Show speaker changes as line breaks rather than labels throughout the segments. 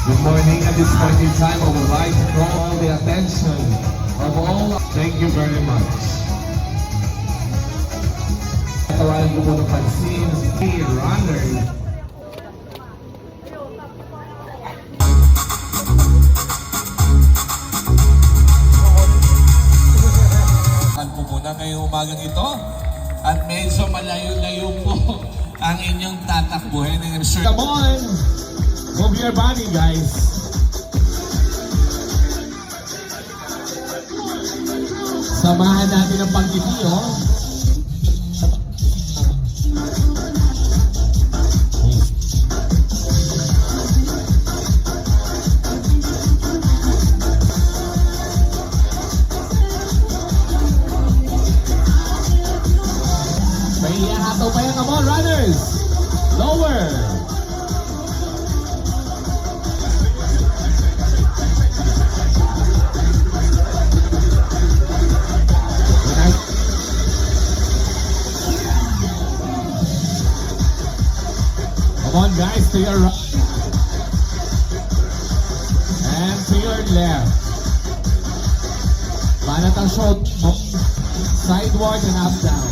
Good morning. At this point in time, I would like to draw the attention of all. Thank you very much. Tawarin ko po ng pansin, si runner. Po muna ngayong umagang ito at medyo malayo-layo po ang inyong tatakbuhin. Come on! Move your body, guys. Samahan natin ang pagkiti, oh. May ihataw pa yan. Come on, runners! Lower! Come on, guys, to your right and to your left. Banat ang shot, sideward and up down.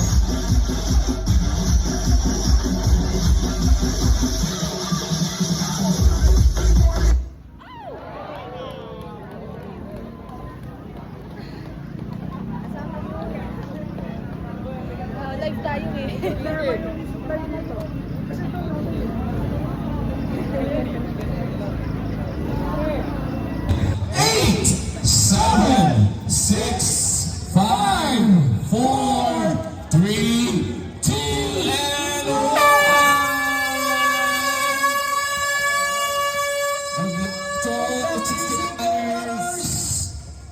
Live tayo eh.
8, 7, 6, 5, 4, 3, 2, and 1!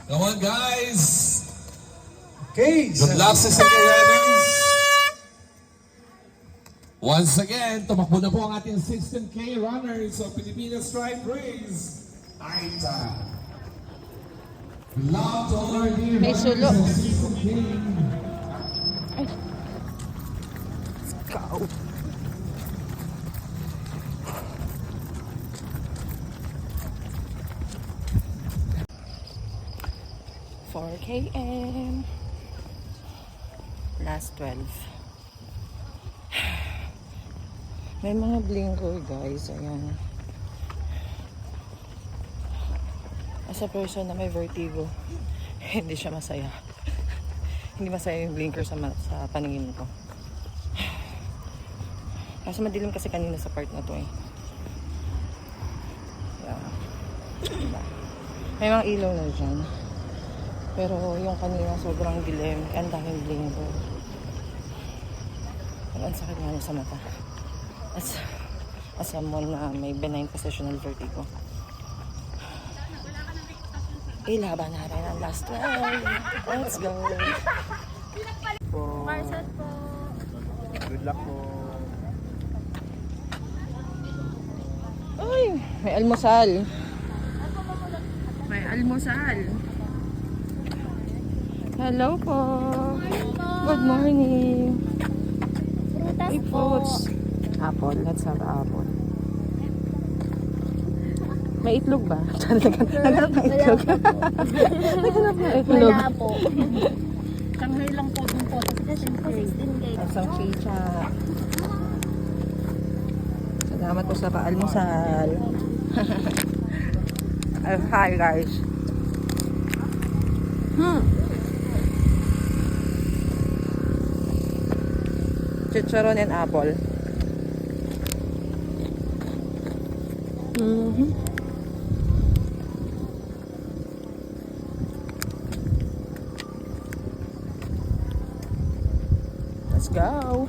Come on, guys!
Okay,
Good luck sa second runners! Once again, tumakbo na po ang ating 16K runners of Pilipinas Stripe Race. Aita. Love to all our dear
May
runners
sulo.
of 16K.
Go. km. Last 12. May mga blinker guys, ayan. As a person na may vertigo, hindi siya masaya. Hindi masaya yung blinker sa paningin ko. Kasi madilim kasi kanina sa part na to eh. Yeah. Diba? May mga ilaw na dyan. Pero yung kanina sobrang dilim. Ang daming blinker. Pero ang sakit nga niya sa mata. As someone na may benign positional vertigo. Ilaban natin ang last 12. Let's go.
Marcel po.
Good luck po.
Uy, may almusal. May almusal. Hello po. Good morning.
Prutas
Hey,
po.
fruits. Apple. Let's have apple. May itlog ba? Naghanap ng itlog. Naghanap ng itlog.
Wala po. Shanghai lang po dun po. Kasi 16K.
Isang chicha. Salamat po sa paalmusal. Hi guys. Chicharon and apple. Let's go.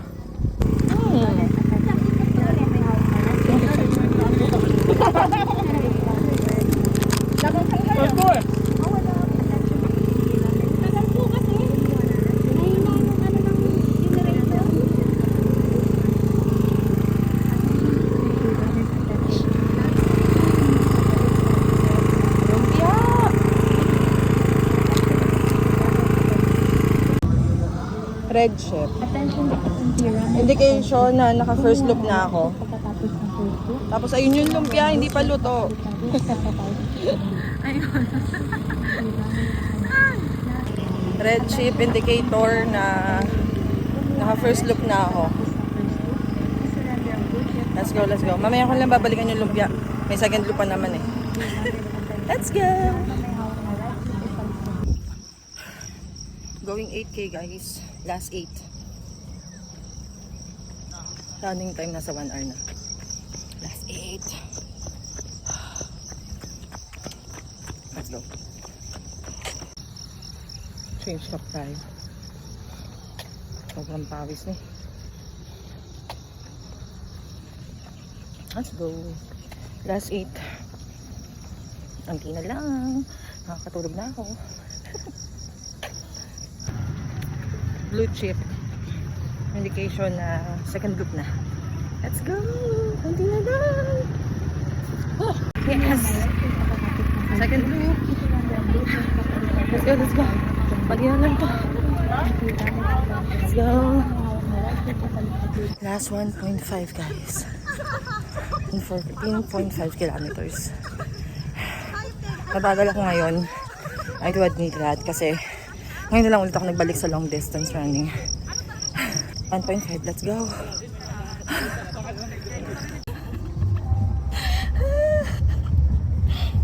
Red chip.
Attention, Tira.
Indication na naka first look na ako.
Pagkatapos ng first book,
Tapos ayun yung lumpia, hindi pa luto. Ayun. Red chip indicator na naka first look na ako. Let's go, let's go. Mamaya ko lang babalikan yung lumpia. May second look pa naman eh. Let's go! Going 8K guys. Last 8. Running time nasa 1 hour na. Last 8. Let's go. Change top tayo. Sobrang pawis eh. Let's go. Last 8. Anti na lang. Nakakatulog na ako. Blue chip. Indication na second loop na. Let's go. Anti na lang. Oh, yes. Second loop. Let's go, let's go. Pagyan na lang to. Let's go. Last 1.5 guys. 14.5 kilometers. Nabagal ako ngayon. I do admit that kasi ngayon na lang ulit ako nagbalik sa long distance running. 1.5, let's go.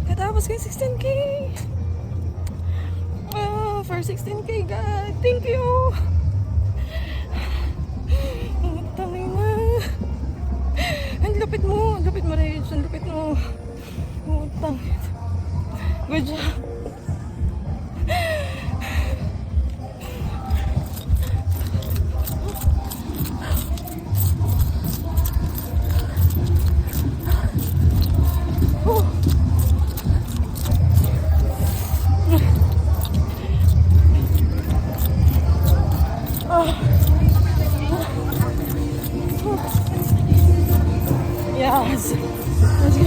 Katapos ko yung 16K. For 16K, God. Thank you. Tangin na. Ang lupit mo. Ang lupit mo, Rage. Ang lupit mo. Utang. Good job. Yes. Let's go.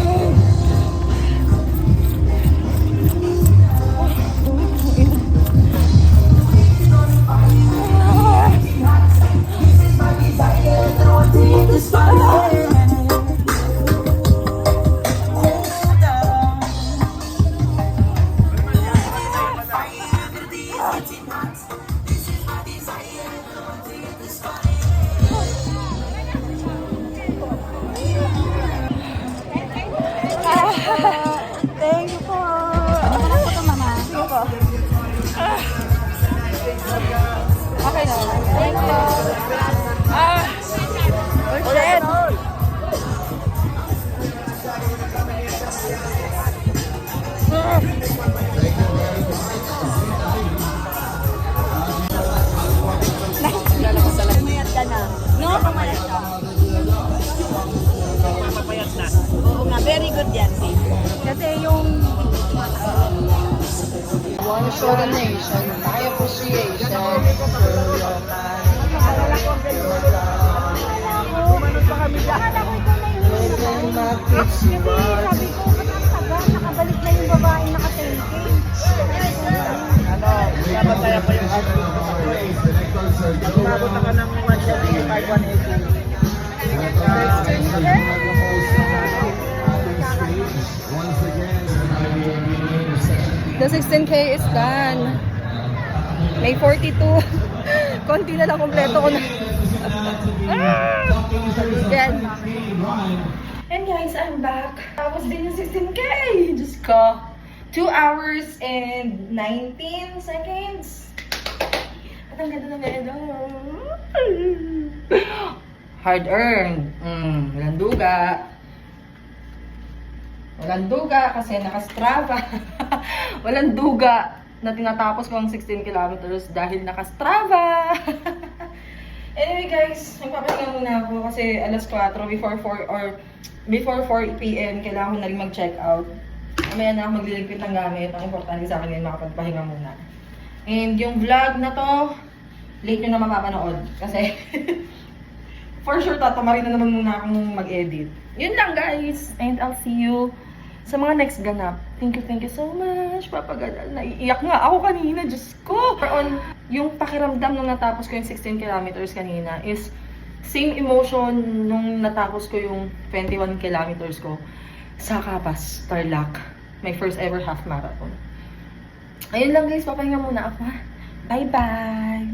Thank you po. Ano po ito, mama? Sige po. Okay na. Thank you. Ulit.
Pumayat ka na. No? Pumayat ka. Oo nga, very good yan, babe. Kasi yung...
One show the nation. My appreciation.
Umanod pa kami dyan. Akala ko ikaw na yun. Kasi sabi ko, nakabalik na yung babae naka-10K.
Ano, nabatayan pa yung umabot na ka ng 175, 180.
The 16K is done. May 42. Konti na lang, kompleto ko na. Yan. And guys, I'm back. Tapos din yung 16K. Diyos ko. 2 hours and 19 seconds. At ang ganda ng medal. Hard earned. Walang duga. Walang duga kasi naka-Strava. Walang duga na tinatapos ko ang 16 kilometers dahil naka-Strava. Anyway guys, magpapahinga muna ako kasi alas 4 before 4 p.m. kailangan ko na rin mag-check out. Mamaya na ako magliligpit ng gamit. Ang importante sa akin ngayon makapagpahinga muna. And yung vlog na to, late nyo na mapapanood. Kasi for sure tatamarin na naman muna akong mag-edit. Yun lang guys. And I'll see you sa mga next ganap. Thank you so much. Papagadal. Naiiyak nga ako kanina. Diyos ko. On yung pakiramdam nung natapos ko yung 16 kilometers kanina is same emotion nung natapos ko yung 21 kilometers ko sa Capas, Tarlac. My first ever half marathon. Ayun lang guys, papahinga muna ako ha. Bye-bye!